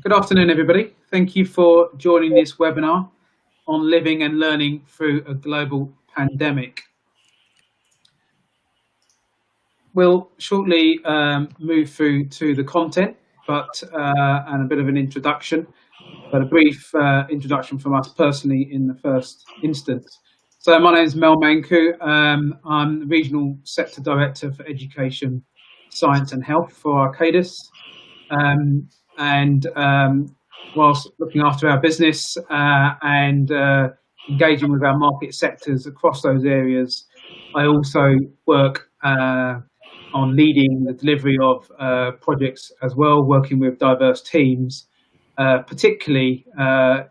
Good afternoon, everybody. Thank you for joining this webinar on living and learning through a global pandemic. We'll shortly move through to the content, and a bit of an introduction, but a brief introduction from us personally in the first instance. So my name is Mel Manku. I'm the Regional Sector Director for Education, Science and Health for Arcadis. Whilst looking after our business and engaging with our market sectors across those areas, I also work on leading the delivery of projects as well, working with diverse teams, particularly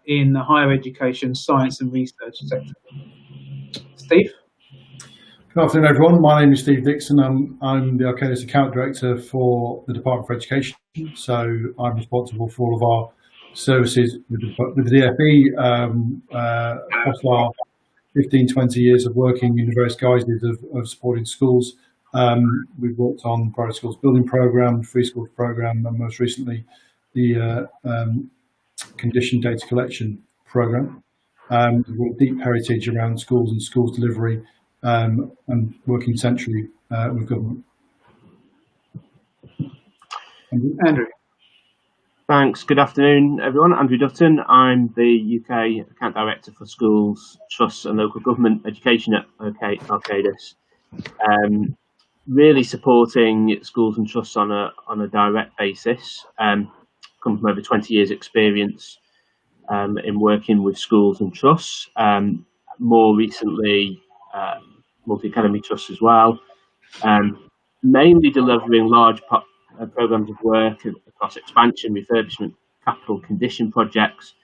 in the higher education, science and research sector. Steve? Good afternoon, everyone. My name is Steve Dixon. I'm the Arcadis Account Director for the Department for Education. So I'm responsible for all of our services with the DFE across our 15, 20 years of working in the various guises of supporting schools. We've worked on Private Schools Building Programme, Free Schools Programme, and most recently the Condition Data Collection Programme. We've got a deep heritage around schools and schools delivery and working centrally with government. Andrew. Thanks. Good afternoon, everyone. Andrew Dutton. I'm the UK Account Director for Schools, Trusts and Local Government Education at Arcadis. Really supporting schools and trusts on a direct basis. Come from over 20 years experience in working with schools and trusts. More recently, multi-academy trusts as well. Mainly delivering large programs of work across expansion, refurbishment, capital condition projects,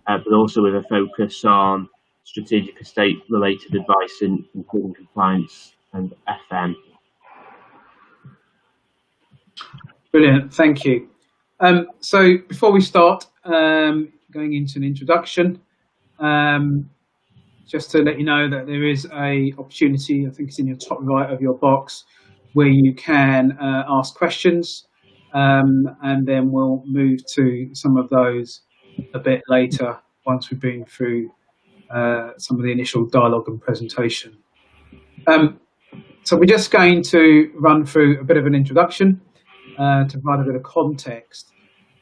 but also with a focus on strategic estate related advice, including compliance and FM. Brilliant, thank you. So before we start going into an introduction, just to let you know that there is a opportunity, I think it's in your top right of your box, where you can ask questions, and then we'll move to some of those a bit later once we've been through some of the initial dialogue and presentation. So we're just going to run through a bit of an introduction to provide a bit of context,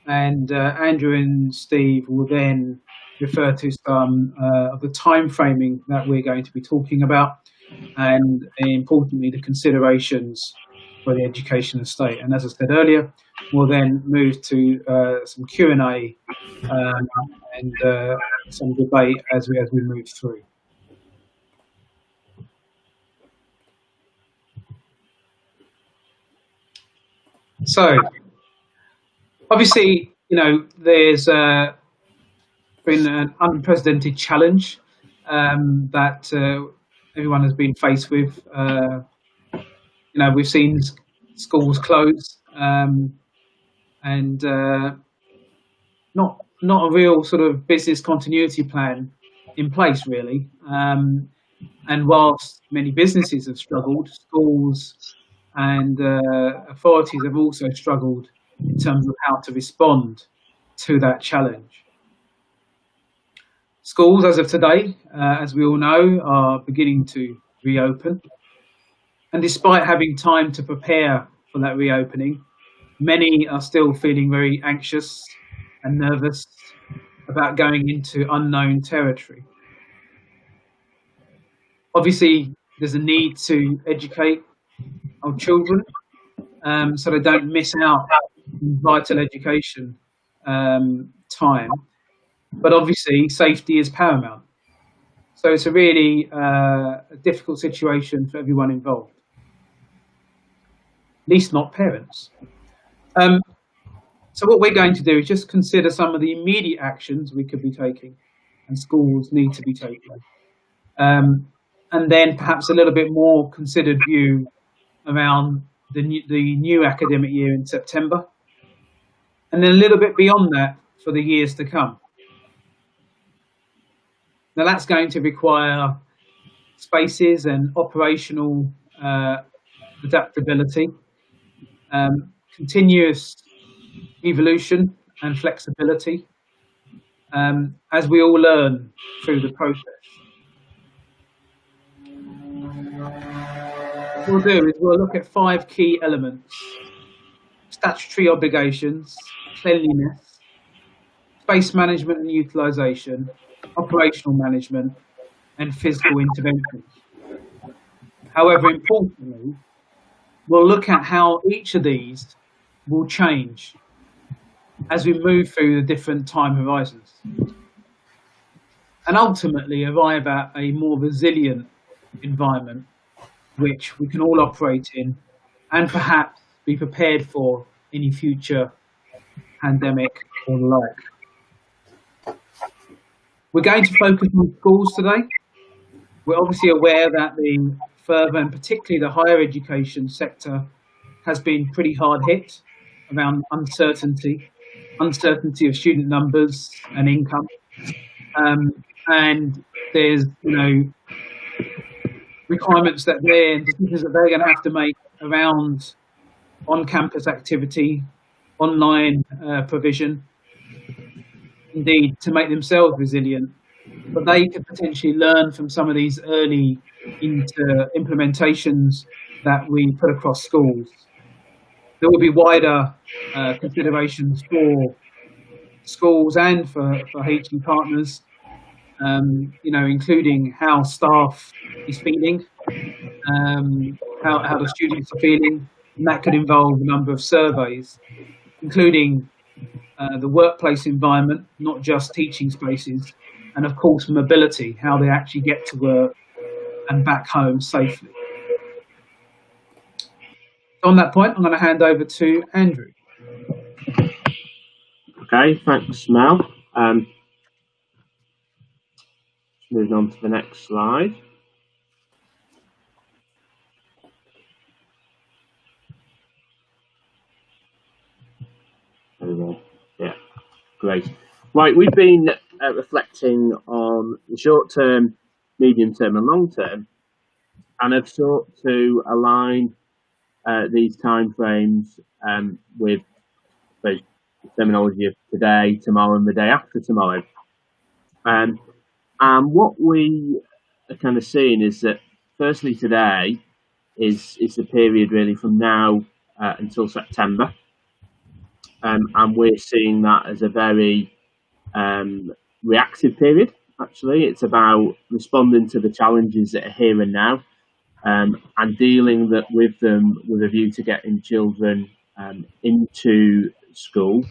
and Andrew and Steve will then refer to some of the time framing that we're going to be talking about, and importantly the considerations for the education estate. And as I said earlier, we'll then move to some Q&A and some debate as we move through. So obviously, there's been an unprecedented challenge that everyone has been faced with. We've seen schools close and not a real sort of business continuity plan in place, really. And whilst many businesses have struggled, schools and authorities have also struggled in terms of how to respond to that challenge. Schools, as of today, as we all know, are beginning to reopen. And despite having time to prepare for that reopening, many are still feeling very anxious and nervous about going into unknown territory. Obviously, there's a need to educate our children so they don't miss out on vital education time. But obviously, safety is paramount. So it's a really difficult situation for everyone involved, at least not parents. So what we're going to do is just consider some of the immediate actions we could be taking and schools need to be taking. And then perhaps a little bit more considered view around the new academic year in September. And then a little bit beyond that for the years to come. Now that's going to require spaces and operational adaptability, continuous evolution and flexibility, as we all learn through the process. What we'll do is we'll look at 5 key elements: statutory obligations, cleanliness, space management and utilisation, operational management, and physical interventions. However, importantly, we'll look at how each of these will change as we move through the different time horizons, and ultimately arrive at a more resilient environment which we can all operate in, and perhaps be prepared for any future pandemic or the like. We're going to focus on schools today. We're obviously aware that the further and particularly the higher education sector has been pretty hard hit around uncertainty of student numbers and income. And there's, requirements that decisions that they're going to have to make around on-campus activity, online provision, indeed to make themselves resilient. But they could potentially learn from some of these early implementations that we put across schools. There will be wider considerations for schools and for HE partners, including how staff is feeling, how the students are feeling, and that could involve a number of surveys, including the workplace environment, not just teaching spaces, and of course mobility, how they actually get to work and back home safely. On that point, I'm going to hand over to Andrew. Okay, thanks, Mel. Moving on to the next slide. There we go. Yeah, great. Right, we've been reflecting on the short term, medium term, and long term, and have sought to align these timeframes with the terminology of today, tomorrow, and the day after tomorrow. And what we are kind of seeing is that, firstly, today is the period really from now until September, and we're seeing that as a very reactive period. Actually, it's about responding to the challenges that are here and now, and dealing with them with a view to getting children into school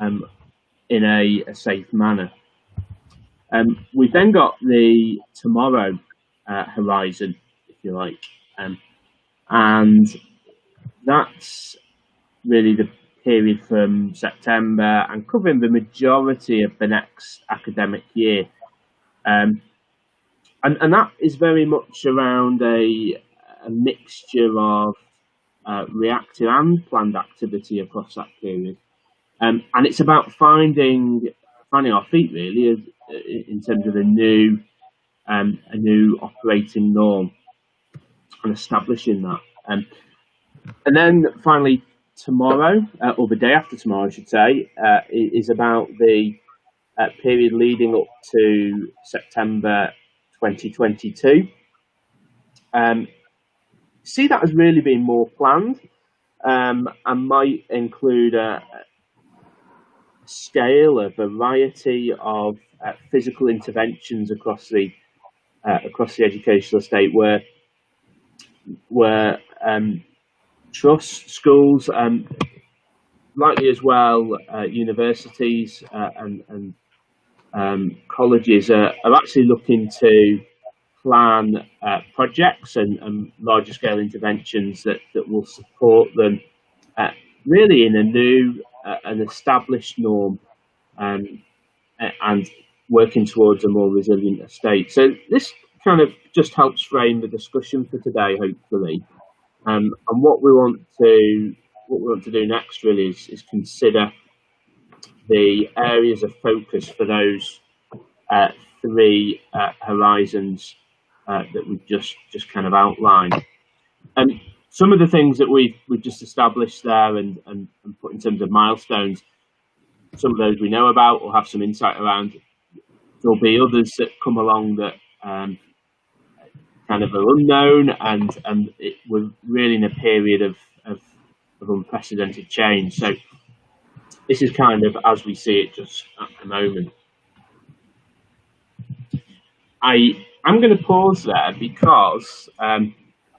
in a safe manner. We've then got the tomorrow horizon, if you like, and that's really the period from September and covering the majority of the next academic year. And that is very much around a mixture of reactive and planned activity across that period. And it's about finding our feet really in terms of a new operating norm and establishing that. And then finally tomorrow, or the day after tomorrow, I should say, is about the period leading up to September 2022. See that as really being more planned, and might include a scale, a variety of physical interventions across the educational estate, where trusts, schools, likely as well universities and colleges are actually looking to plan projects and larger scale interventions that will support them really in a new an established norm, and working towards a more resilient estate. So this kind of just helps frame the discussion for today, hopefully. And what we want to do next really is consider the areas of focus for those 3 horizons that we've just kind of outlined. And some of the things that we've just established there and put in terms of milestones some of those we know about or have some insight around. There'll be others that come along that kind of are unknown, and we're really in a period of unprecedented change. So this is kind of as we see it just at the moment. I'm going to pause there because I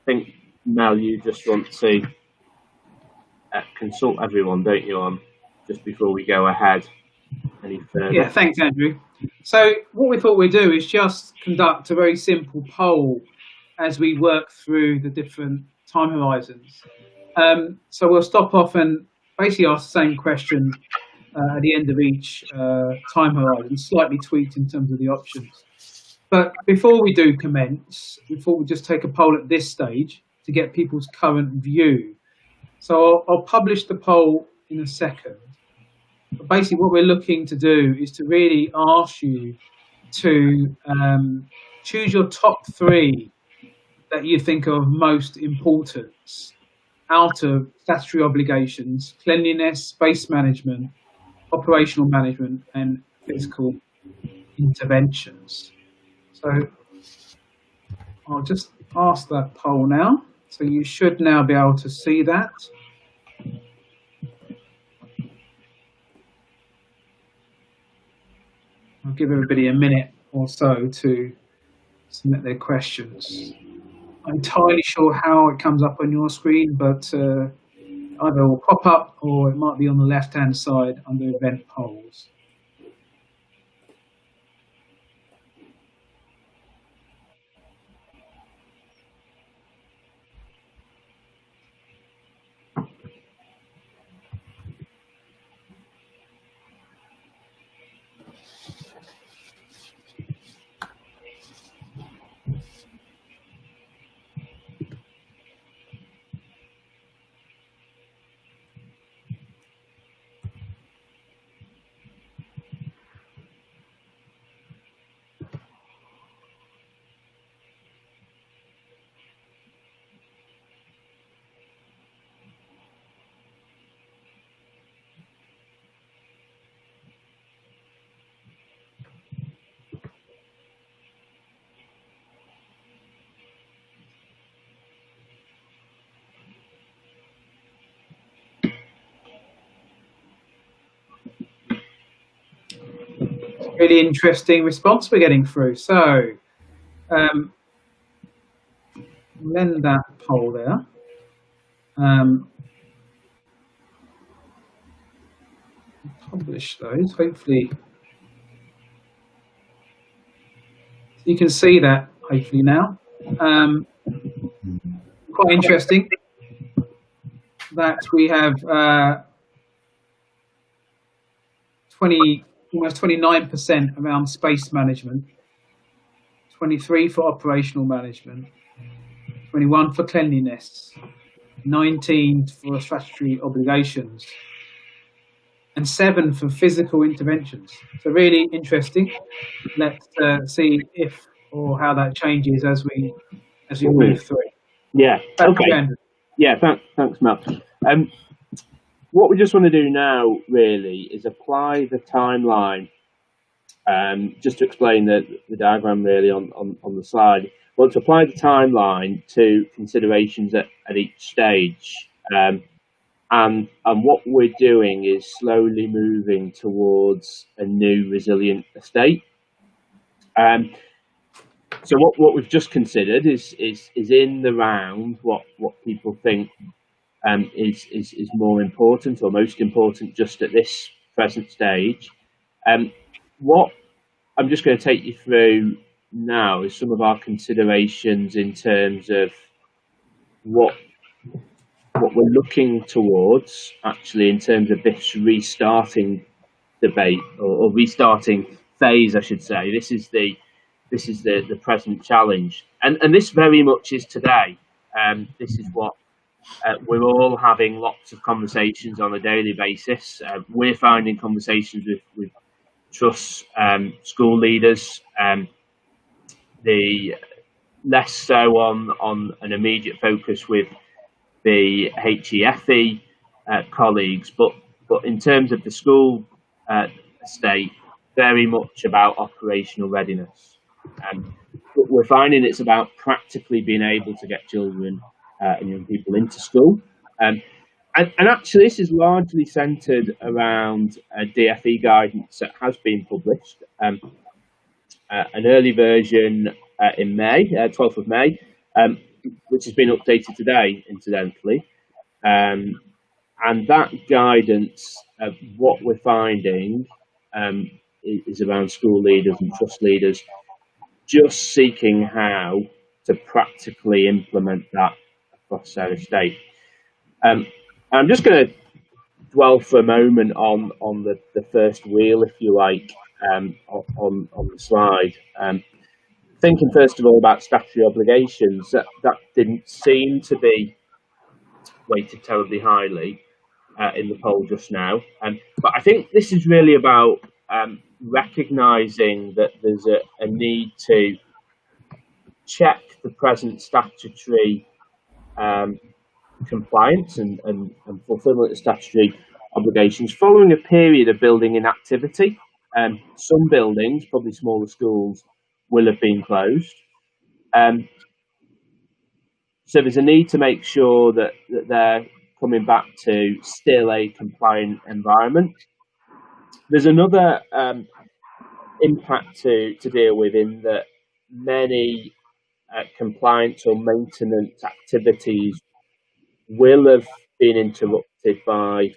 think, Mel, you just want to consult everyone, don't you, on just before we go ahead any further? Yeah, thanks, Andrew. So what we thought we'd do is just conduct a very simple poll as we work through the different time horizons. So we'll stop off and basically ask the same question at the end of each time horizon, slightly tweaked in terms of the options. But before we do commence, we thought we'd just take a poll at this stage to get people's current view. So I'll publish the poll in a second. But basically what we're looking to do is to really ask you to choose your top 3 that you think are of most importance out of statutory obligations: cleanliness, space management, operational management, and physical interventions. So I'll just ask that poll now. So you should now be able to see that. I'll give everybody a minute or so to submit their questions. I'm entirely sure how it comes up on your screen, but either it will pop up or it might be on the left-hand side under event polls. Really interesting response we're getting through. So then that poll there. Publish those, hopefully. You can see that hopefully now. Quite interesting that we have almost 29% around space management, 23 for operational management, 21 for cleanliness, 19 for statutory obligations, and 7 for physical interventions. So really interesting. Let's see if or how that changes as we move through. Yeah. Okay. Yeah. Thanks, Mel. What we just want to do now really is apply the timeline. Just to explain the diagram really on the slide. We want to apply the timeline to considerations at each stage. And what we're doing is slowly moving towards a new resilient estate. So what we've just considered is in the round what people think is more important or most important just at this present stage. What I'm just going to take you through now is some of our considerations in terms of what we're looking towards actually in terms of this restarting debate or restarting phase, I should say. This is the present challenge, and this very much is today. This is what we're all having lots of conversations on a daily basis. We're finding conversations with trusts, school leaders, the less so on an immediate focus with the HEFE colleagues, but in terms of the school estate very much about operational readiness. We're finding it's about practically being able to get children and young people into school. And actually, this is largely centred around DFE guidance that has been published. An early version in May, 12th of May, which has been updated today, incidentally. And that guidance, what we're finding is around school leaders and trust leaders just seeking how to practically implement that across their estate. I'm just going to dwell for a moment on the first wheel, if you like, on the slide. Thinking first of all about statutory obligations, that didn't seem to be weighted terribly highly in the poll just now. But I think this is really about recognising that there's a need to check the present statutory compliance and fulfilment of statutory obligations following a period of building inactivity. Some buildings, probably smaller schools, will have been closed. So there's a need to make sure that they're coming back to still a compliant environment. There's another impact to deal with in that many compliance or maintenance activities will have been interrupted by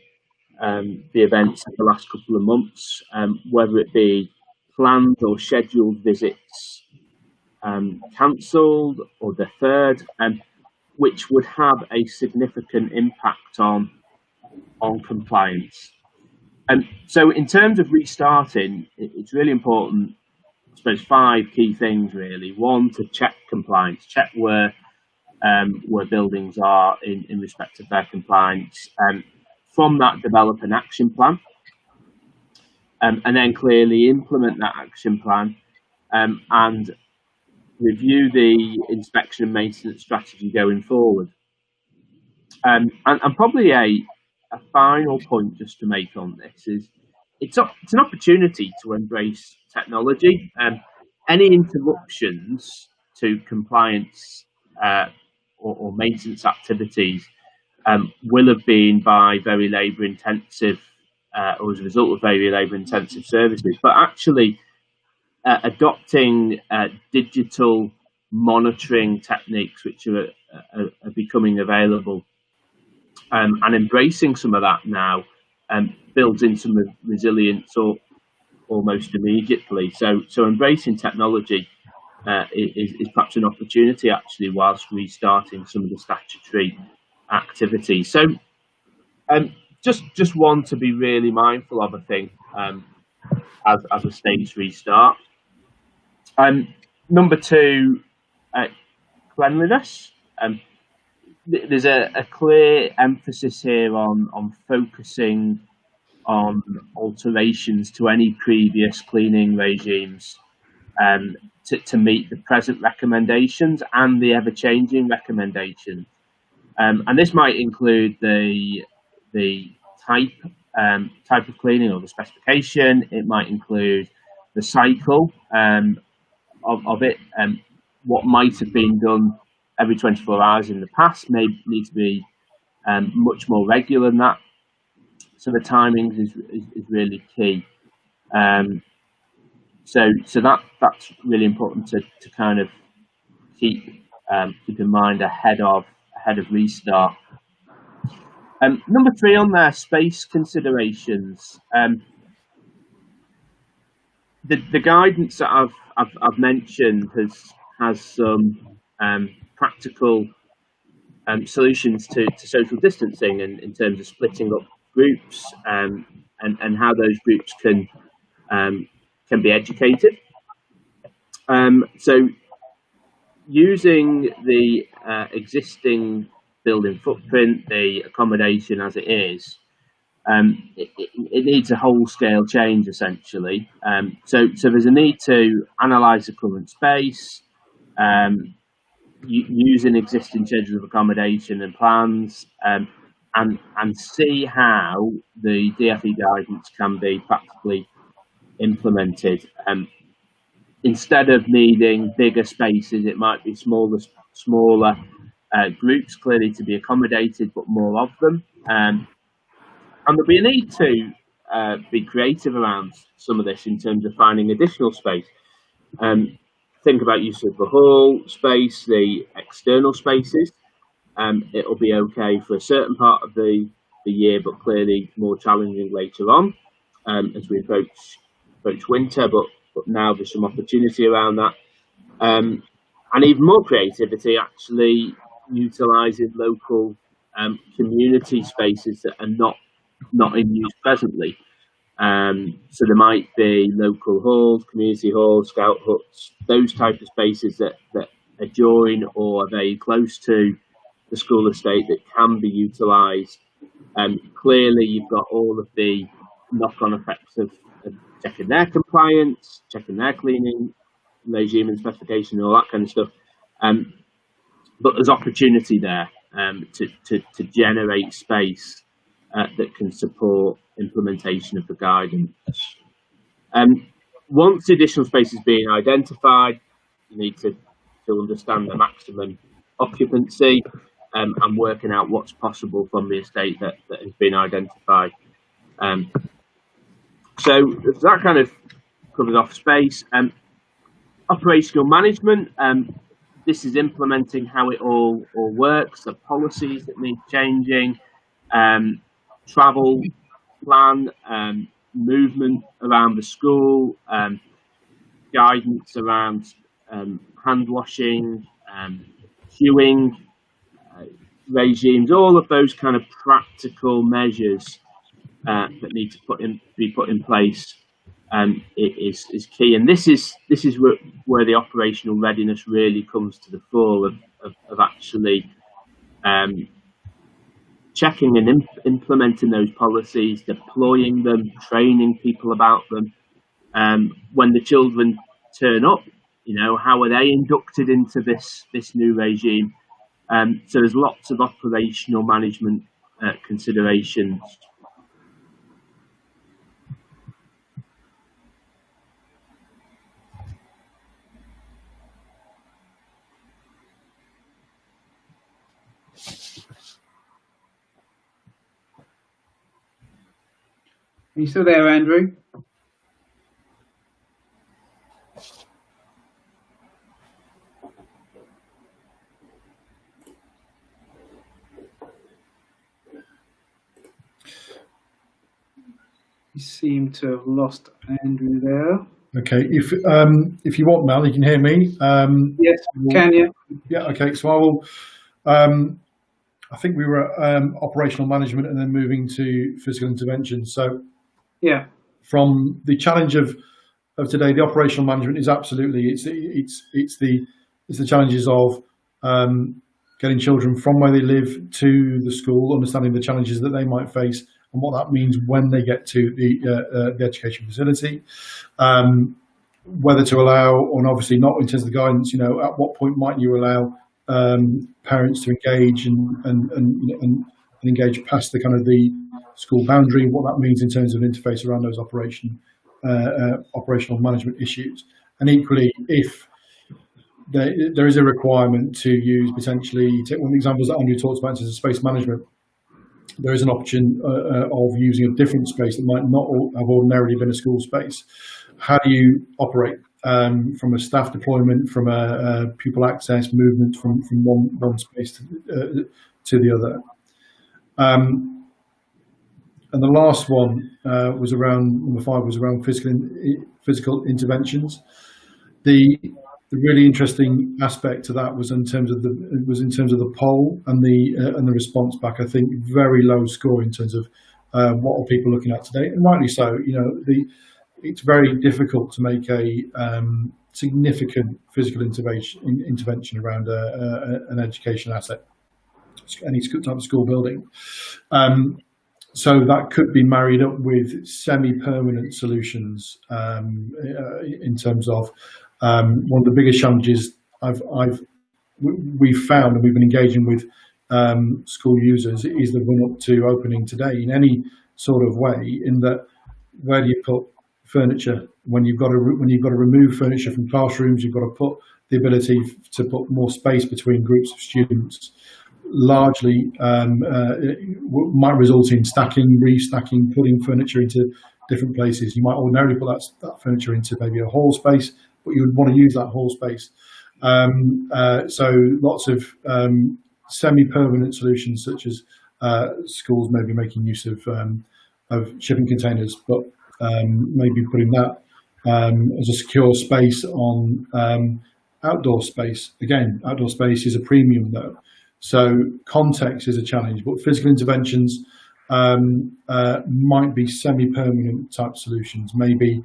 the events of the last couple of months, whether it be planned or scheduled visits cancelled or deferred, which would have a significant impact on compliance. So in terms of restarting, it's really important, I suppose, 5 key things really. One, to check compliance, check where buildings are in respect of their compliance. From that, develop an action plan, and then clearly implement that action plan, and review the inspection and maintenance strategy going forward. And probably a final point just to make on this is it's an opportunity to embrace technology. Any interruptions to compliance or maintenance activities will have been by very labour intensive or as a result of very labour intensive services, but actually adopting digital monitoring techniques which are becoming available and embracing some of that now builds in some resilience or almost immediately. So embracing technology is perhaps an opportunity actually whilst restarting some of the statutory activity. So just one to be really mindful of, I think, as a stage restart. Number 2, cleanliness. There's a clear emphasis here on focusing on alterations to any previous cleaning regimes to meet the present recommendations and the ever-changing recommendations. And this might include the type of cleaning or the specification. It might include the cycle of it. What might have been done every 24 hours in the past may need to be much more regular than that. So the timings is really key. So that's really important to kind of keep in mind ahead of restart. Number 3 on there, space considerations. The guidance that I've mentioned has some practical solutions to social distancing and in terms of splitting up groups and how those groups can be educated. So using the existing building footprint, the accommodation as it is, it needs a whole scale change essentially. So there's a need to analyse the current space, using existing schedules of accommodation and plans, and see how the DFE guidance can be practically implemented. Instead of needing bigger spaces, it might be smaller groups clearly to be accommodated, but more of them. And there'll be a need to be creative around some of this in terms of finding additional space. Think about use of the hall space, the external spaces. It'll be okay for a certain part of the year, but clearly more challenging later on as we approach winter. But now there's some opportunity around that, and even more creativity actually utilising local community spaces that are not in use presently. So there might be local halls, community halls, scout huts, those type of spaces that adjoin or are very close to the school estate that can be utilised. Clearly, you've got all of the knock-on effects of checking their compliance, checking their cleaning regime and specification, and all that kind of stuff. But there's opportunity there to generate space that can support implementation of the guidance. Once the additional space is being identified, you need to understand the maximum occupancy and working out what's possible from the estate that has been identified. So that kind of covers off space. Operational management, this is implementing how it all works, the policies that need changing, travel plan, movement around the school, guidance around hand washing, queuing regimes, all of those kind of practical measures that need to be put in place is key. And this is where the operational readiness really comes to the fore of actually checking and implementing those policies, deploying them, training people about them. When the children turn up, how are they inducted into this new regime? So there's lots of operational management considerations. Are you still there, Andrew? You seem to have lost Andrew there. Okay, if you want, Mel, you can hear me. Yes, can you? Yeah. Okay. So I will. I think we were at operational management and then moving to physical intervention. So yeah, from the challenge of today, the operational management is absolutely it's the challenges of getting children from where they live to the school, understanding the challenges that they might face and what that means when they get to the education facility, whether to allow, or obviously not in terms of the guidance. At what point might you allow parents to engage and engage past the kind of the school boundary, what that means in terms of interface around those operational management issues. And equally, if there is a requirement to use potentially, take one of the examples that Andrew talks about in terms of space management, there is an option of using a different space that might not have ordinarily been a school space. How do you operate from a staff deployment, from a pupil access movement from one space to the other? And the last one was around, number 5 was around physical interventions. The really interesting aspect to that was in terms of the poll and the response back. I think very low score in terms of what are people looking at today, and rightly so. It's very difficult to make a significant physical intervention around an education asset, any type of school building. So that could be married up with semi-permanent solutions in terms of one of the biggest challenges we've found, and we've been engaging with school users is the run up to opening today in any sort of way. In that, where do you put furniture when you've got to remove furniture from classrooms? You've got to put the ability to put more space between groups of students. Largely might result in stacking, restacking, putting furniture into different places. You might ordinarily put that furniture into maybe a hall space, but you would want to use that hall space. So lots of semi-permanent solutions, such as schools maybe making use of shipping containers, but maybe putting that as a secure space on outdoor space. Again, outdoor space is a premium though. So context is a challenge, but physical interventions might be semi-permanent type solutions. Maybe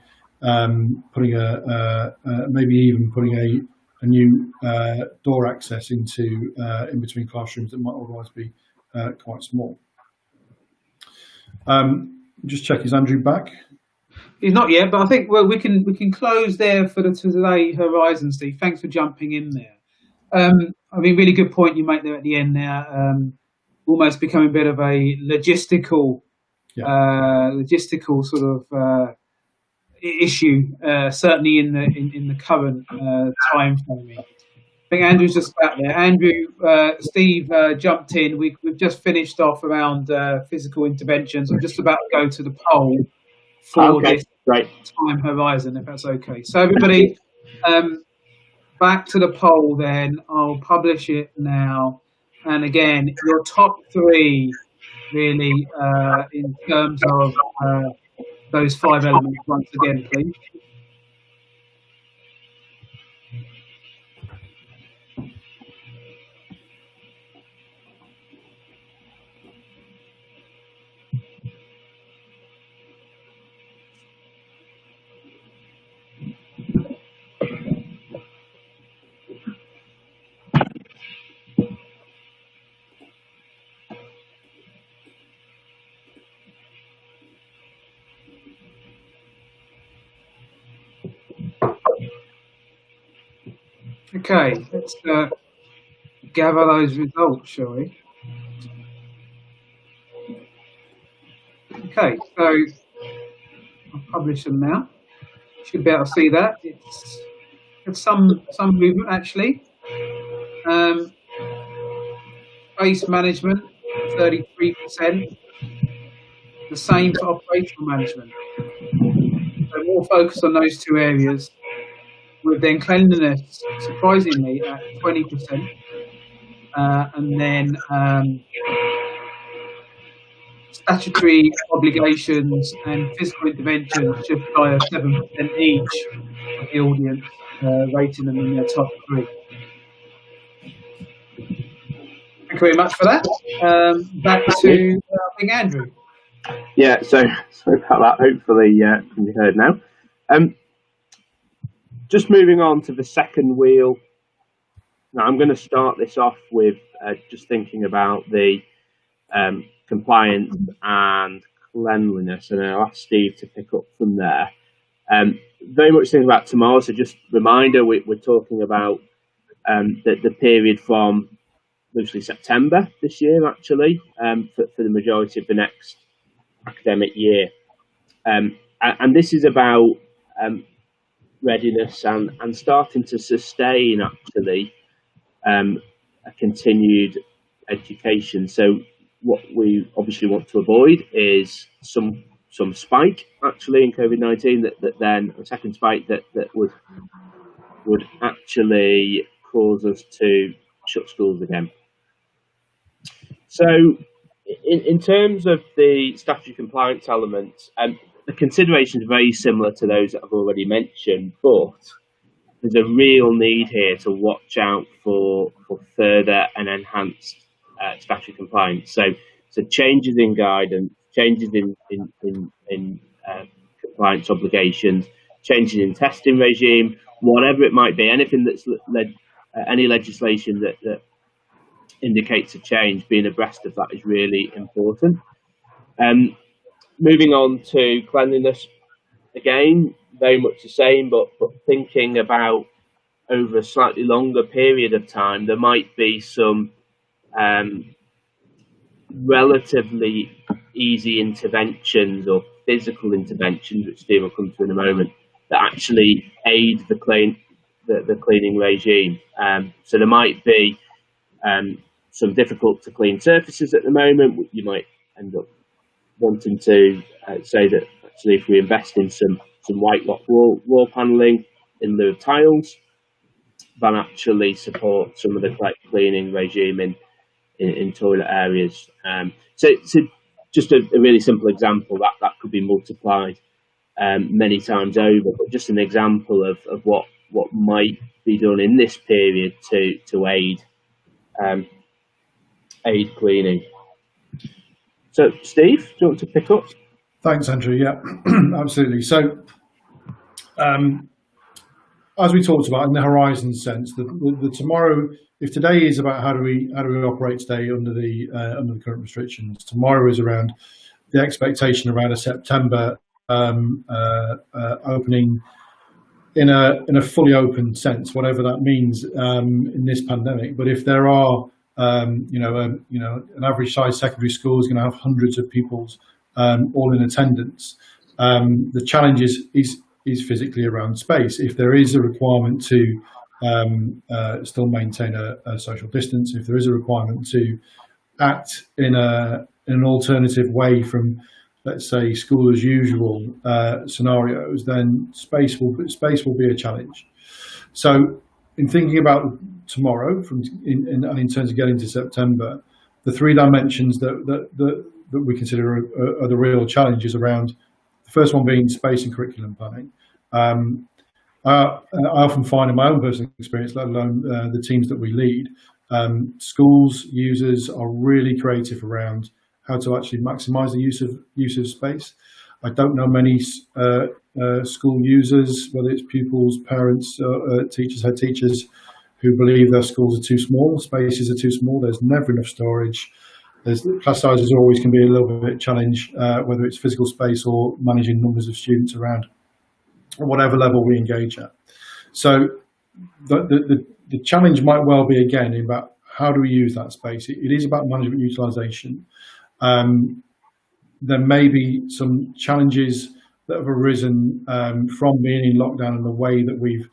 maybe even putting a new door access into in between classrooms that might otherwise be quite small. Just check, is Andrew back? He's not yet, but I think we can close there for the today horizon, Steve. Thanks for jumping in there. I mean, really good point you make there at the end there. Almost becoming a bit of a logistical sort of issue, certainly in the current time frame. I think Andrew's just back there. Andrew, Steve jumped in. We've just finished off around physical interventions. I'm just about to go to the poll for this time horizon, if that's okay. So everybody. Back to the poll then. I'll publish it now. And again, your top three, really, in terms of those 5 elements, once again, please. Okay, let's gather those results, shall we? Okay, so I'll publish them now. You should be able to see that. It's some movement actually. Space management, 33%. The same for operational management. So more focus on those two areas. With then cleanliness, surprisingly, at 20%, and then statutory obligations and physical intervention just by 7% each of the audience, rating them in their top 3. Thank you very much for that. Back to I think Andrew. Yeah, so sorry about that. Hopefully, can be heard now. Just moving on to the second wheel. Now, I'm going to start this off with just thinking about the compliance and cleanliness, and I'll ask Steve to pick up from there. Very much thinking about tomorrow, so just reminder, we're talking about the period from mostly September this year, actually, for the majority of the next academic year. And this is about readiness and starting to sustain, actually, a continued education. So what we obviously want to avoid is some spike, actually, in COVID-19, that then a second spike that would actually cause us to shut schools again. So in terms of the statutory compliance elements, the considerations are very similar to those that I've already mentioned, but there's a real need here to watch out for further and enhanced statutory compliance. So changes in guidance, changes in compliance obligations, changes in testing regime, whatever it might be, anything that's any legislation that indicates a change, being abreast of that is really important. Moving on to cleanliness, again, very much the same, but thinking about over a slightly longer period of time, there might be some relatively easy interventions or physical interventions, which Steve will come to in a moment, that actually aid the cleaning regime. So there might be some difficult to clean surfaces at the moment. You might end up wanting to say that actually if we invest in some white rock wall panelling in lieu of tiles, that actually support some of the cleaning regime in toilet areas. So just a really simple example that could be multiplied many times over, but just an example of what might be done in this period to aid cleaning. So, Steve, do you want to pick up? Thanks, Andrew. Yeah, absolutely. So, as we talked about in the horizon sense, the tomorrow, if today is about how do we operate today under the current restrictions, tomorrow is around the expectation around a September opening in a fully open sense, whatever that means in this pandemic. But if there are an average size secondary school is going to have hundreds of pupils all in attendance. The challenge is physically around space. If there is a requirement to still maintain a social distance, if there is a requirement to act in an alternative way from, let's say, school as usual scenarios, then space will be a challenge. So, in thinking about tomorrow, in terms of getting to September, the three dimensions that we consider are the real challenges around. The first one being space and curriculum planning. I often find in my own personal experience, let alone the teams that we lead, schools users are really creative around how to actually maximise the use of space. I don't know many school users, whether it's pupils, parents, teachers, head teachers, who believe their schools are too small, spaces are too small, there's never enough storage. Class sizes always can be a little bit challenge, whether it's physical space or managing numbers of students around, at whatever level we engage at. So the challenge might well be, again, about how do we use that space. It is about management utilisation. There may be some challenges that have arisen from being in lockdown and the way that we've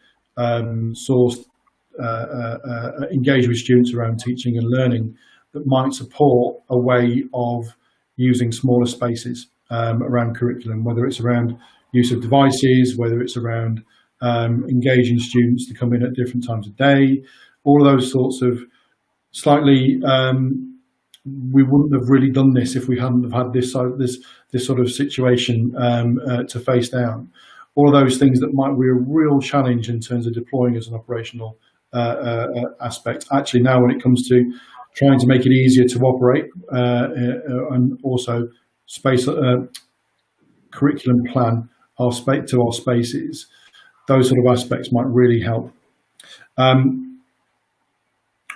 engaged with students around teaching and learning that might support a way of using smaller spaces around curriculum, whether it's around use of devices, whether it's around engaging students to come in at different times of day, all of those sorts of slightly, we wouldn't have really done this if we hadn't have had this sort of situation to face down. All of those things that might be a real challenge in terms of deploying as an operational aspect. Actually, now when it comes to trying to make it easier to operate and also space curriculum plan our spaces, those sort of aspects might really help.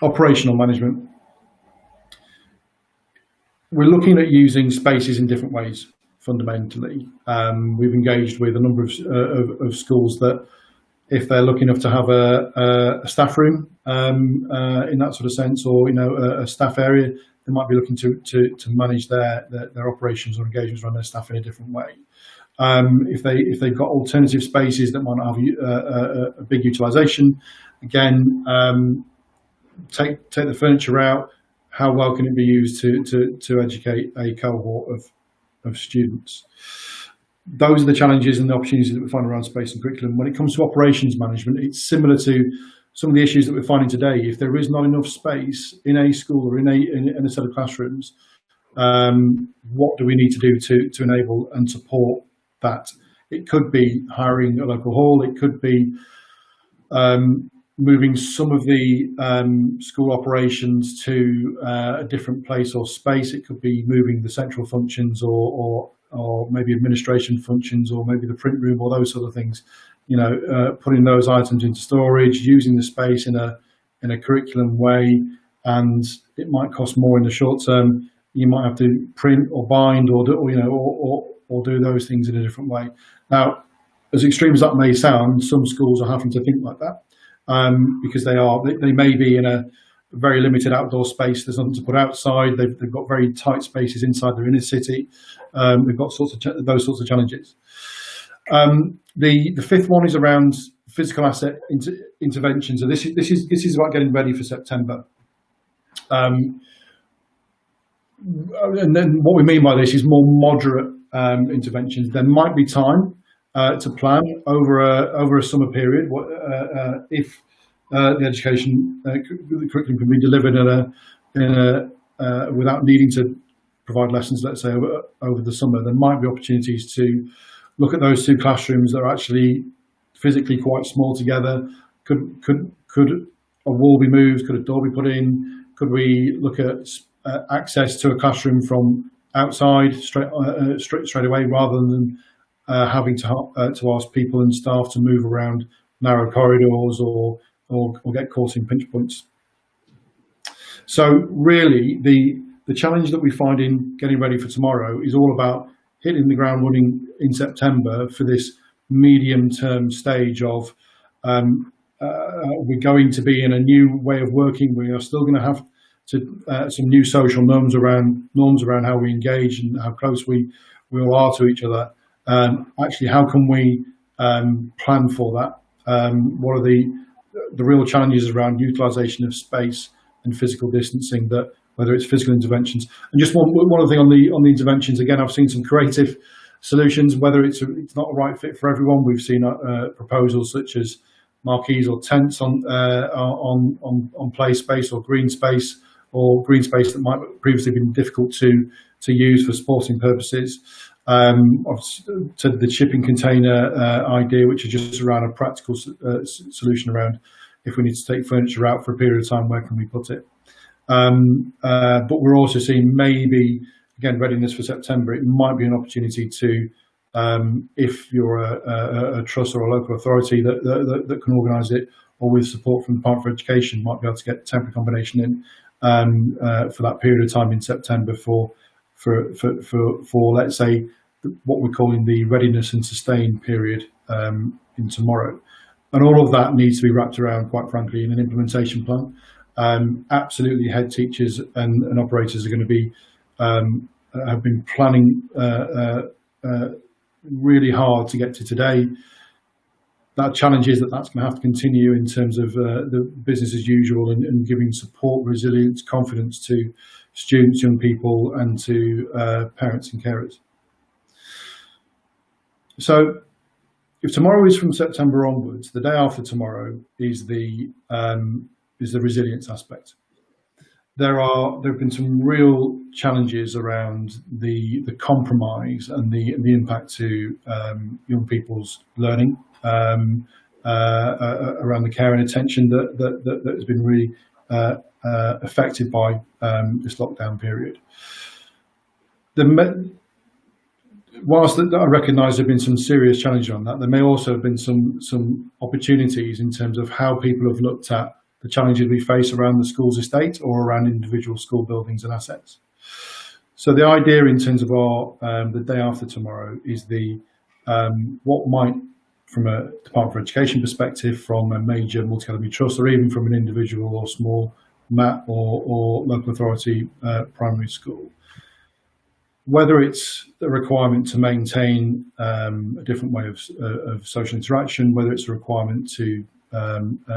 Operational management. We're looking at using spaces in different ways, fundamentally. We've engaged with a number of schools that, if they're lucky enough to have a staff room in that sort of sense, or a staff area, they might be looking to manage their operations or engagements around their staff in a different way. If they've got alternative spaces that might not have a big utilisation, again, take the furniture out. How well can it be used to educate a cohort of students? Those are the challenges and the opportunities that we find around space and curriculum. When it comes to operations management, it's similar to some of the issues that we're finding today. If there is not enough space in a school or in a set of classrooms, what do we need to do to enable and support that? It could be hiring a local hall. It could be moving some of the school operations to a different place or space. It could be moving the central functions or maybe administration functions, or maybe the print room, or those sort of things. Putting those items into storage, using the space in a curriculum way, and it might cost more in the short term. You might have to print or bind or do those things in a different way. Now, as extreme as that may sound, some schools are having to think like that. Because they may be in very limited outdoor space. There's nothing to put outside. They've got very tight spaces inside their inner city. We've got those sorts of challenges. The fifth one is around physical asset intervention. So this is about getting ready for September. And then what we mean by this is more moderate interventions. There might be time to plan over a summer period if the education the curriculum can be delivered without needing to provide lessons, let's say, over the summer. There might be opportunities to look at those two classrooms that are actually physically quite small together. Could a wall be moved? Could a door be put in? Could we look at access to a classroom from outside straight away, rather than having to ask people and staff to move around narrow corridors or get caught in pinch points? So really, the challenge that we find in getting ready for tomorrow is all about hitting the ground running in September for this medium-term stage of we're going to be in a new way of working. We are still going to have some new social norms around how we engage and how close we all are to each other. Actually, how can we plan for that? What are the real challenges around utilisation of space and physical distancing, that whether it's physical interventions? And just one other thing on the interventions, again, I've seen some creative solutions. Whether it's not a right fit for everyone, we've seen proposals such as marquees or tents on play space or green space that might have previously been difficult to use for sporting purposes. To the shipping container idea, which is just around a practical solution around if we need to take furniture out for a period of time, where can we put it? But we're also seeing, maybe, again, readiness for September, it might be an opportunity to, if you're a trust or a local authority that can organise it, or with support from the Department for Education, might be able to get temporary combination in for that period of time in September for let's say what we're calling the readiness and sustain period in tomorrow. And all of that needs to be wrapped around, quite frankly, in an implementation plan. Absolutely, head teachers and operators are going to be have been planning really hard to get to today. That challenge is that's going to have to continue in terms of the business as usual, and giving support, resilience, confidence to students, young people, and to parents and carers. So if tomorrow is from September onwards, the day after tomorrow is the resilience aspect. There have been some real challenges around the compromise and the impact to young people's learning, around the care and attention that has been really affected by this lockdown period. Whilst I recognise there have been some serious challenges on that, there may also have been some opportunities in terms of how people have looked at the challenges we face around the school's estate or around individual school buildings and assets. So the idea in terms of the day after tomorrow is what might, from a Department for Education perspective, from a major multi-academy trust, or even from an individual or small MAT or local authority primary school, whether it's a requirement to maintain a different way of social interaction, whether it's a requirement to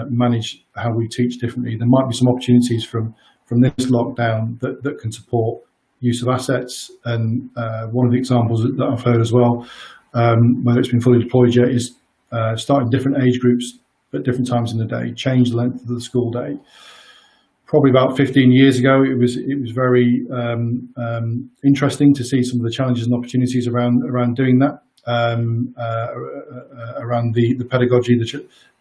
manage how we teach differently, there might be some opportunities from this lockdown that can support use of assets. And one of the examples that I've heard as well, whether it's been fully deployed yet, is starting different age groups at different times in the day, change the length of the school day. Probably about 15 years ago, it was very interesting to see some of the challenges and opportunities around doing that, around the pedagogy,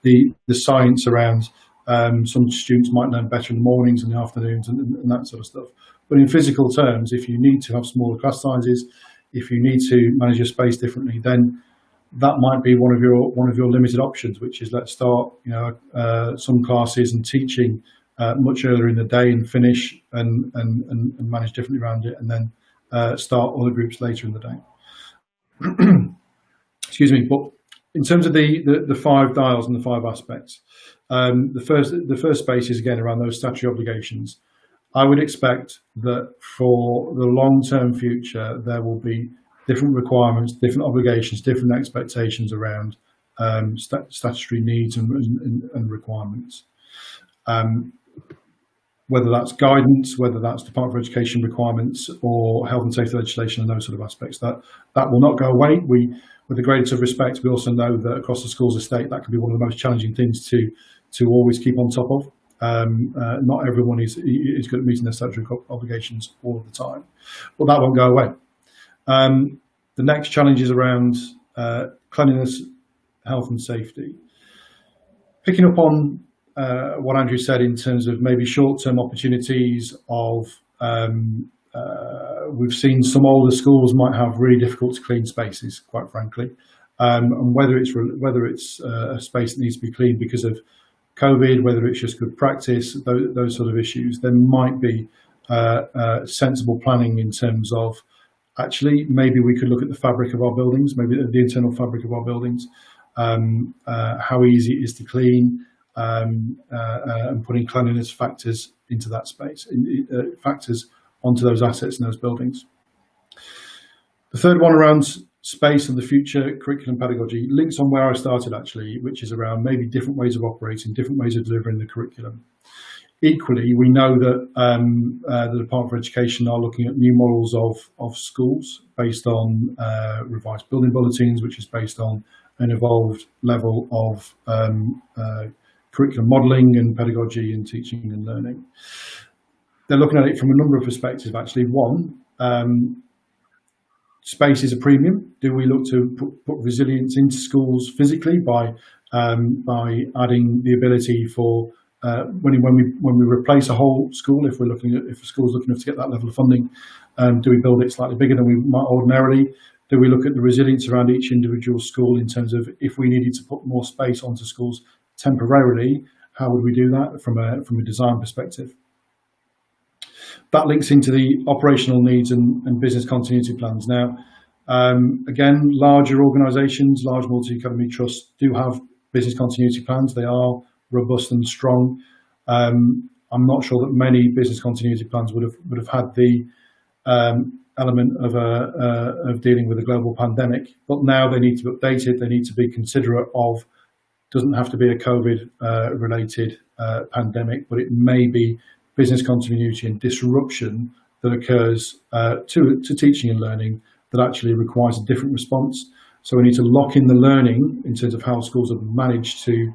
the science around some students might learn better in the mornings and the afternoons and that sort of stuff. But in physical terms, if you need to have smaller class sizes, if you need to manage your space differently, then that might be one of your limited options, which is let's start some classes and teaching much earlier in the day and finish and manage differently around it, and then start other groups later in the day. Excuse me. But in terms of the 5 dials and the 5 aspects, The first space is again around those statutory obligations. I would expect that for the long-term future, there will be different requirements, different obligations, different expectations around statutory needs and requirements. Whether that's guidance, whether that's Department for Education requirements or health and safety legislation and those sort of aspects, that will not go away. With the greatest of respect, we also know that across the schools estate, that can be one of the most challenging things to always keep on top of. Not everyone is good at meeting their statutory obligations all of the time, but that won't go away. The next challenge is around cleanliness, health and safety. Picking up on what Andrew said in terms of maybe short-term opportunities of, we've seen some older schools might have really difficult to clean spaces, quite frankly, and whether it's a space that needs to be cleaned because of COVID, whether it's just good practice, those sort of issues, there might be sensible planning in terms of actually maybe we could look at the fabric of our buildings, maybe the internal fabric of our buildings, how easy it is to clean, and putting cleanliness factors into that space, factors onto those assets in those buildings. The third one around space and the future curriculum pedagogy links on where I started actually, which is around maybe different ways of operating, different ways of delivering the curriculum. Equally, we know that the Department for Education are looking at new models of schools based on revised building bulletins, which is based on an evolved level of curriculum modelling and pedagogy and teaching and learning. They're looking at it from a number of perspectives actually. One, space is a premium. Do we look to put resilience into schools physically by adding the ability for when we replace a whole school, if a school's looking to get that level of funding, do we build it slightly bigger than we might ordinarily? Do we look at the resilience around each individual school in terms of if we needed to put more space onto schools temporarily, how would we do that from a design perspective? That links into the operational needs and business continuity plans. Now, again, larger organisations, large multi-academy trusts do have business continuity plans. They are robust and strong. I'm not sure that many business continuity plans would have had the element of dealing with a global pandemic, but now they need to be updated. They need to be considerate of. Doesn't have to be a COVID related pandemic, but it may be business continuity and disruption that occurs to teaching and learning that actually requires a different response. So we need to lock in the learning in terms of how schools have managed to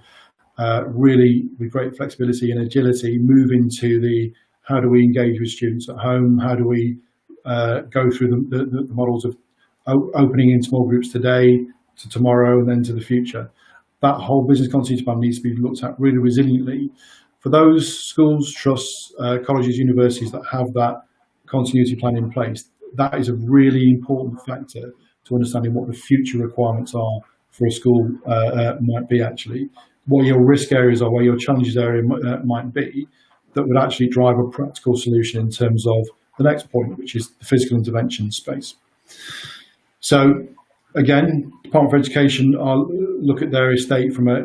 really, with great flexibility and agility, move into the how do we engage with students at home, how do we go through the models of opening in small groups today to tomorrow and then to the future. That whole business continuity plan needs to be looked at really resiliently. For those schools, trusts, colleges, universities that have that continuity plan in place, that is a really important factor to understanding what the future requirements are for a school might be actually, what your risk areas are, where your challenges area might be, that would actually drive a practical solution in terms of the next point, which is the physical intervention space. So again, Department for Education look at their estate from a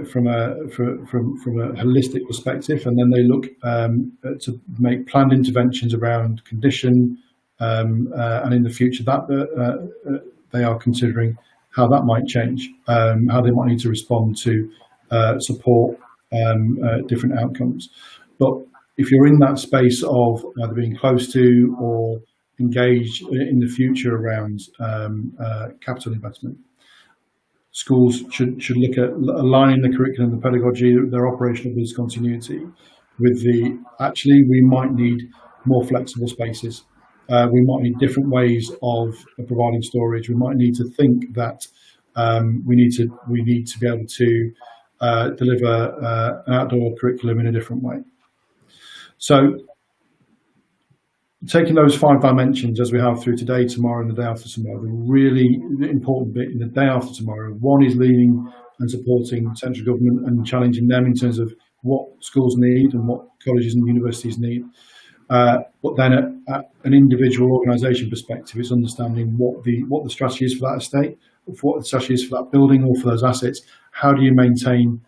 holistic perspective, and then they look to make planned interventions around condition, and in the future that they are considering how that might change, how they might need to respond to support different outcomes. But if you're in that space of either being close to or engaged in the future around capital investment, schools should look at aligning the curriculum, the pedagogy, their operational business continuity with actually we might need more flexible spaces. We might need different ways of providing storage. We might need to think that we need to be able to deliver an outdoor curriculum in a different way. So taking those 5 dimensions as we have through today, tomorrow and the day after tomorrow, the really important bit in the day after tomorrow, one is leading and supporting central government and challenging them in terms of what schools need and what colleges and universities need. But then at an individual organisation perspective, it's understanding what the strategy is for that estate, what the strategy is for that building or for those assets. How do you maintain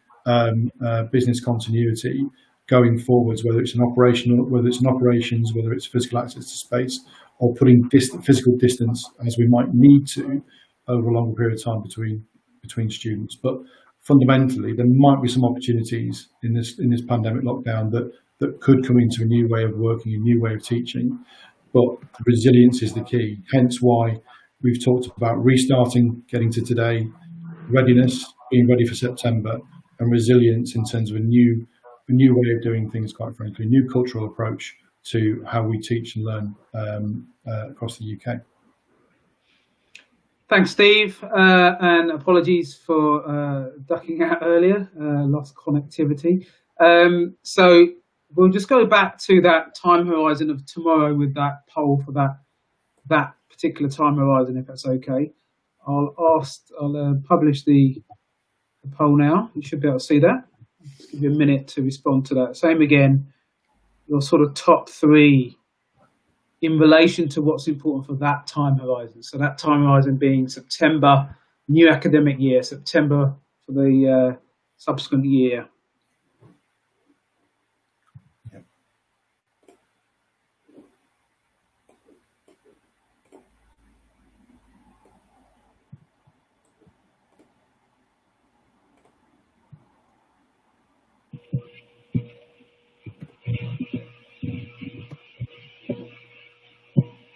business continuity going forwards, whether it's an operational, whether it's an operations, whether it's physical access to space, or putting physical distance as we might need to over a longer period of time between students. But fundamentally, there might be some opportunities in this pandemic lockdown that could come into a new way of working, a new way of teaching. But resilience is the key. Hence why we've talked about restarting, getting to today, readiness, being ready for September, and resilience in terms of a new way of doing things, quite frankly, a new cultural approach to how we teach and learn across the UK. Thanks, Steve, and apologies for ducking out earlier, lost connectivity. So we'll just go back to that time horizon of tomorrow with that poll for that particular time horizon, if that's okay. I'll publish the poll now. You should be able to see that. Just give you a minute to respond to that. Same again, your sort of top three in relation to what's important for that time horizon. So that time horizon being September, new academic year, September for the subsequent year.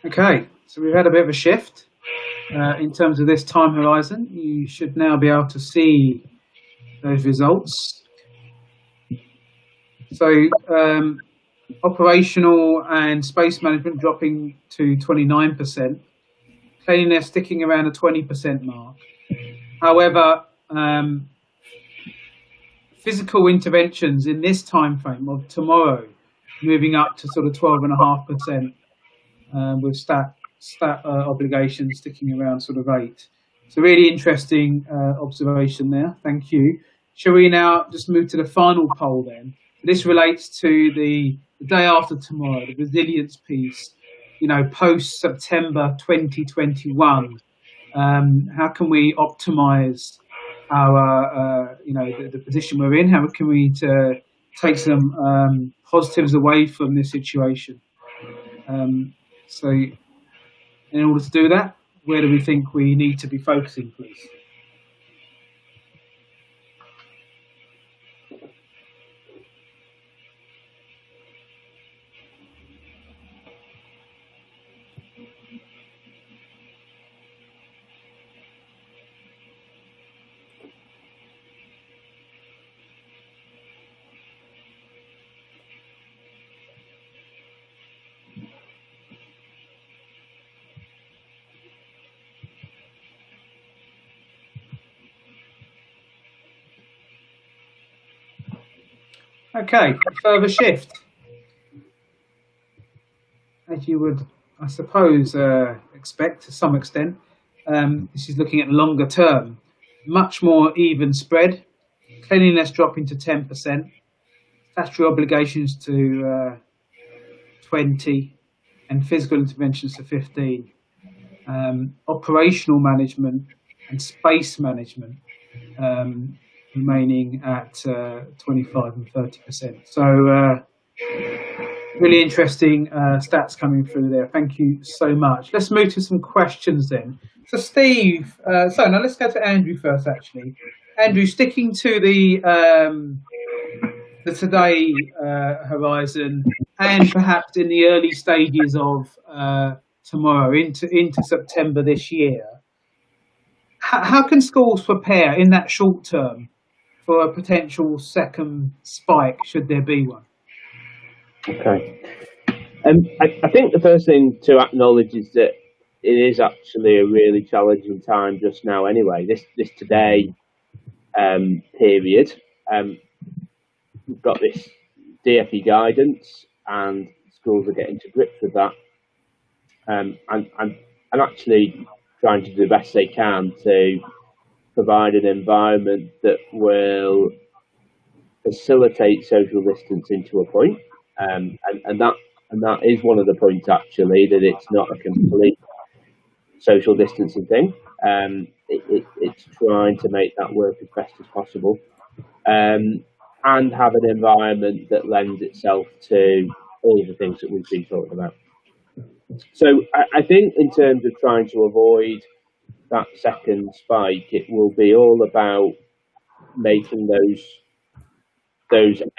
Okay, so we've had a bit of a shift in terms of this time horizon. You should now be able to see those results. So operational and space management dropping to 29%, cleanliness sticking around the 20% mark. However, physical interventions in this time frame of tomorrow moving up to sort of 12.5%. With stat obligations sticking around sort of 8. So really interesting observation there. Thank you. Shall we now just move to the final poll then? This relates to the day after tomorrow, the resilience piece, post September 2021. How can we optimize our, the position we're in? How can we take some positives away from this situation? So in order to do that, where do we think we need to be focusing, please? Okay, further shift. As you would, I suppose, expect to some extent, this is looking at longer term. Much more even spread. Cleanliness dropping to 10%. Statutory obligations to 20, and physical interventions to 15. Operational management and space management remaining at 25 and 30%. So really interesting stats coming through there. Thank you so much. Let's move to some questions then. So Steve, so now let's go to Andrew first actually. Andrew, sticking to the today horizon and perhaps in the early stages of tomorrow into September this year, how can schools prepare in that short term for a potential second spike, should there be one? Okay. I think the first thing to acknowledge is that it is actually a really challenging time just now anyway. This today period, we've got this DfE guidance and schools are getting to grips with that. And actually trying to do the best they can to provide an environment that will facilitate social distancing to a point, and that is one of the points actually, that it's not a complete social distancing thing. It's trying to make that work as best as possible. and have an environment that lends itself to all the things that we've been talking about. So I think in terms of trying to avoid that second spike, it will be all about making those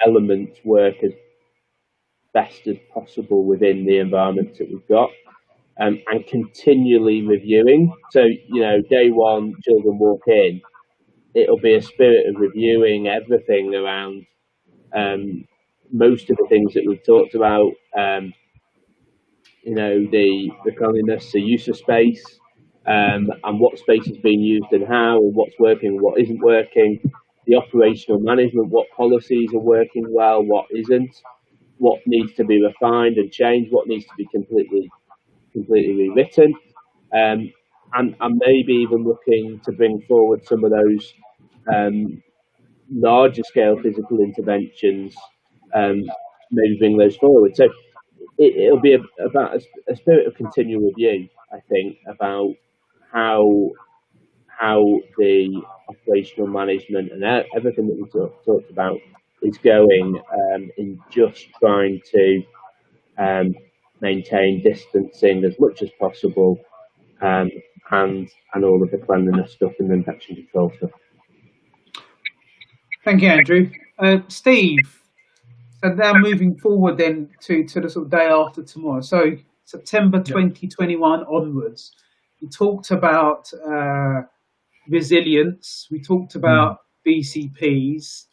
elements work as best as possible within the environment that we've got, and continually reviewing. So, day one, children walk in, it'll be a spirit of reviewing everything around most of the things that we've talked about. The cleanliness, the use of space, and what space is being used and how, and what's working and what isn't working, the operational management, what policies are working well, what isn't, what needs to be refined and changed, what needs to be completely rewritten, and maybe even looking to bring forward some of those larger scale physical interventions, maybe bring those forward. So it'll be about a spirit of continual review, I think, about how the operational management and everything that we talked about is going, in just trying to maintain distancing as much as possible, and all of the cleanliness stuff and the infection control stuff. Thank you, Andrew. Steve, so now moving forward then to the sort of day after tomorrow. So September 2021 onwards, we talked about resilience. We talked about BCPs.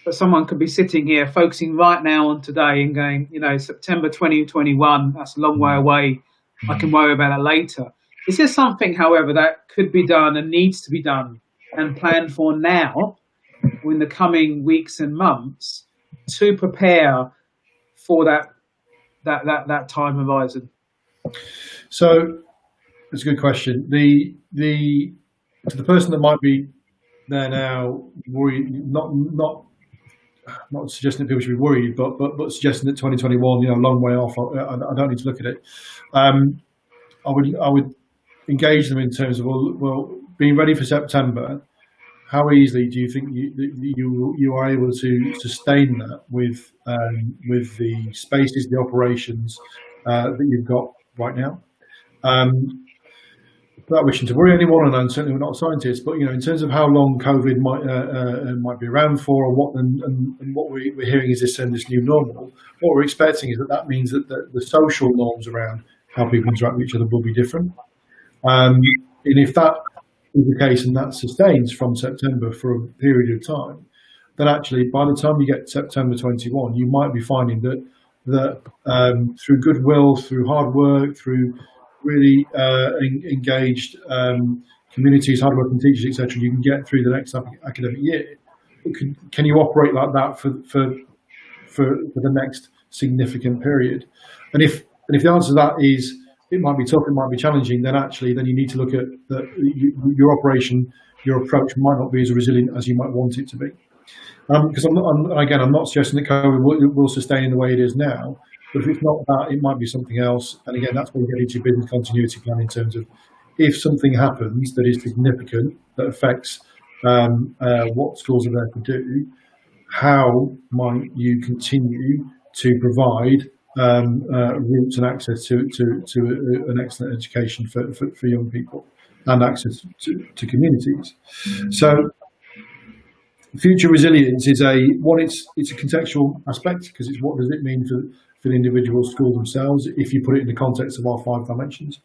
But someone could be sitting here focusing right now on today and going, September 2021, that's a long way away. I can worry about that later. Is there something, however, that could be done and needs to be done and planned for now, or in the coming weeks and months, to prepare for that time horizon? So that's a good question. The person that might be there now, worried, not suggesting that people should be worried, but suggesting that 2021, long way off. I don't need to look at it. I would engage them in terms of well, being ready for September. How easily do you think you are able to sustain that with the spaces, the operations that you've got right now? Without wishing to worry anyone, and I'm certainly not a scientist, but in terms of how long COVID might be around for, and what we're hearing is this new normal. What we're expecting is that means that the social norms around how people interact with each other will be different. And if that is the case and that sustains from September for a period of time, then actually by the time you get September 21, you might be finding that through goodwill, through hard work, through really engaged communities, hardworking teachers, etc., you can get through the next academic year. Can you operate like that for the next significant period? And if the answer to that is it might be tough, it might be challenging, then you need to look at your operation, your approach might not be as resilient as you might want it to be. Because I'm not suggesting that COVID will sustain in the way it is now. But if it's not that, it might be something else. And again, that's where we get into business continuity plan in terms of if something happens that is significant, that affects what schools are there to do, how might you continue to provide routes and access to an excellent education for young people and access to communities. So future resilience is it's a contextual aspect, because it's what does it mean for the individual school themselves, if you put it in the context of our 5 dimensions.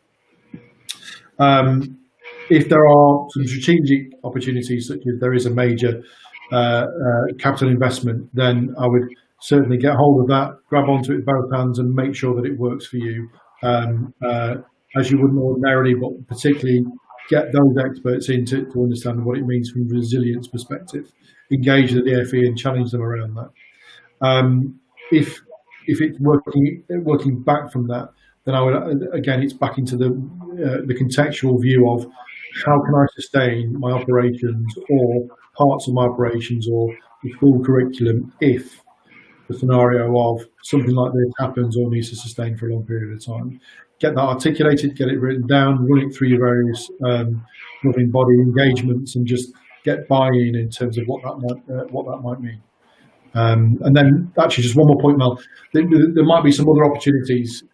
If there are some strategic opportunities, such as there is a major capital investment, then I would certainly get hold of that, grab onto it with both hands and make sure that it works for you, as you wouldn't ordinarily, but particularly get those experts in to understand what it means from a resilience perspective, engage the DFE and challenge them around that. If it's working back from that, then I would, again, it's back into the contextual view of how can I sustain my operations or parts of my operations or the school curriculum if the scenario of something like this happens or needs to sustain for a long period of time. Get that articulated, get it written down, run it through your various governing body engagements, and just get buy-in in terms of what that might mean. And then actually just one more point, Mel, there might be some other opportunities,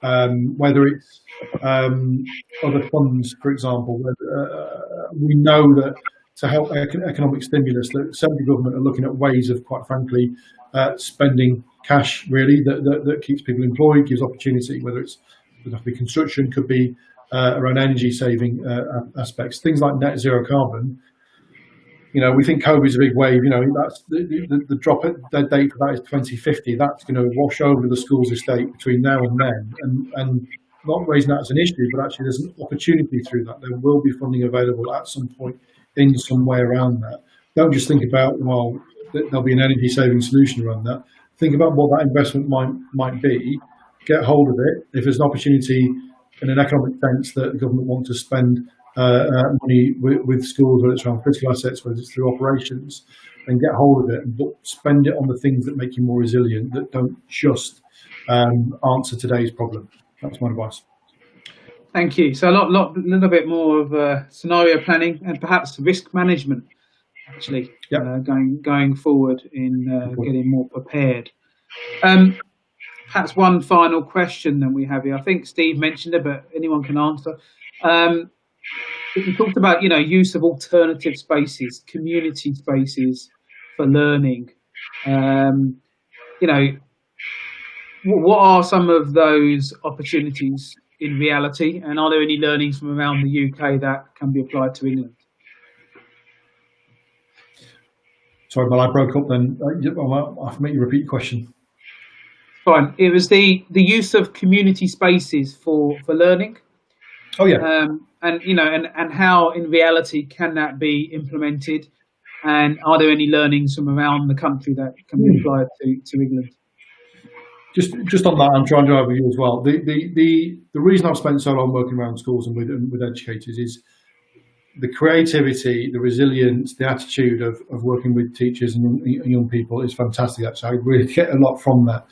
whether it's other funds, for example. We know that to help economic stimulus, that central government are looking at ways of, quite frankly, spending cash really that keeps people employed, gives opportunity, whether it's could be construction, could be around energy saving aspects, things like net zero carbon. You know, we think COVID is a big wave. You know, that's the drop dead date for that is 2050. That's going to wash over the schools estate between now and then, and not raising that as an issue, but actually there's an opportunity through that. There will be funding available at some point in some way around that. Don't just think about, well, there'll be an energy saving solution around that. Think about what that investment might be. Get hold of it. If there's an opportunity in an economic sense that the government wants to spend money with schools, whether it's around physical assets, whether it's through operations, and get hold of it, but spend it on the things that make you more resilient, that don't just answer today's problem. That's my advice. Thank you. So a little bit more of scenario planning and perhaps risk management, actually, yep. Going forward in getting more prepared. Perhaps one final question that we have here. I think Steve mentioned it, but anyone can answer. We talked about, use of alternative spaces, community spaces for learning. What are some of those opportunities in reality, and are there any learnings from around the UK that can be applied to England? Sorry, Mel, I broke up then. I'll have to make you repeat your question. Fine. It was the use of community spaces for learning. Oh yeah. And how in reality can that be implemented, and are there any learnings from around the country that can be applied to England? Just on that, I'm trying to drive you as well. The reason I've spent so long working around schools and with educators is the creativity, the resilience, the attitude of working with teachers and young people is fantastic. Actually, I really get a lot from that.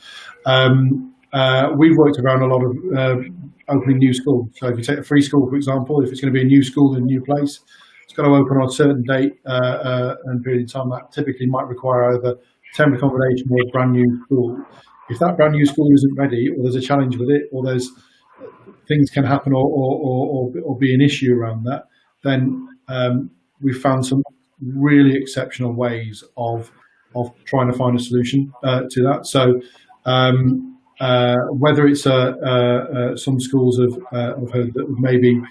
We've worked around a lot of opening new schools. So if you take a free school, for example, if it's going to be a new school in a new place, it's got to open on a certain date and period of time. That typically might require either temporary accommodation or a brand new school. If that brand new school isn't ready, or there's a challenge with it, or there's things can happen or be an issue around that, then we've found some really exceptional ways of trying to find a solution to that. So whether it's some schools have heard that maybe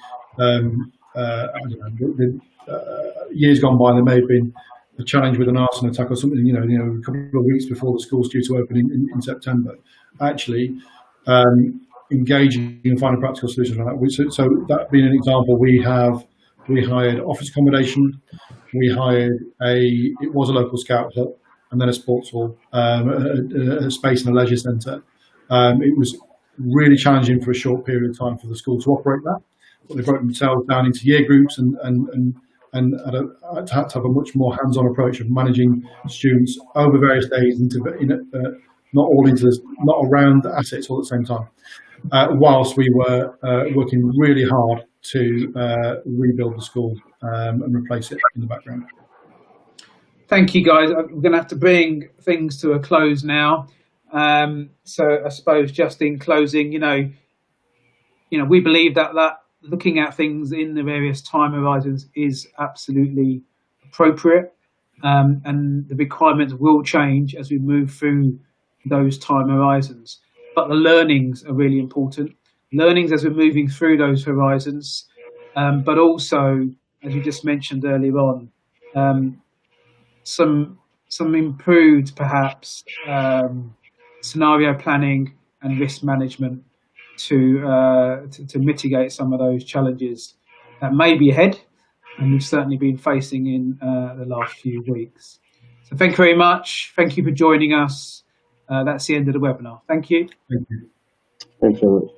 years gone by, there may have been a challenge with an arson attack or something, a couple of weeks before the school's due to open in September. Actually, engaging and finding practical solutions around that. So that being an example, we hired office accommodation, we hired it was a local scout hut, and then a sports hall, a space and a leisure centre. It was really challenging for a short period of time for the school to operate that, but they broke themselves down into year groups and had to have a much more hands-on approach of managing students over various days not around the assets all at the same time, whilst we were working really hard to rebuild the school and replace it in the background. Thank you, guys. I'm going to have to bring things to a close now. So I suppose just in closing, we believe that looking at things in the various time horizons is absolutely appropriate, and the requirements will change as we move through those time horizons. But the learnings are really important. Learnings as we're moving through those horizons, but also, as you just mentioned earlier on, some improved perhaps scenario planning and risk management to mitigate some of those challenges that may be ahead, and we've certainly been facing in the last few weeks. So thank you very much. Thank you for joining us. That's the end of the webinar. Thank you. Thank you. Thanks very much.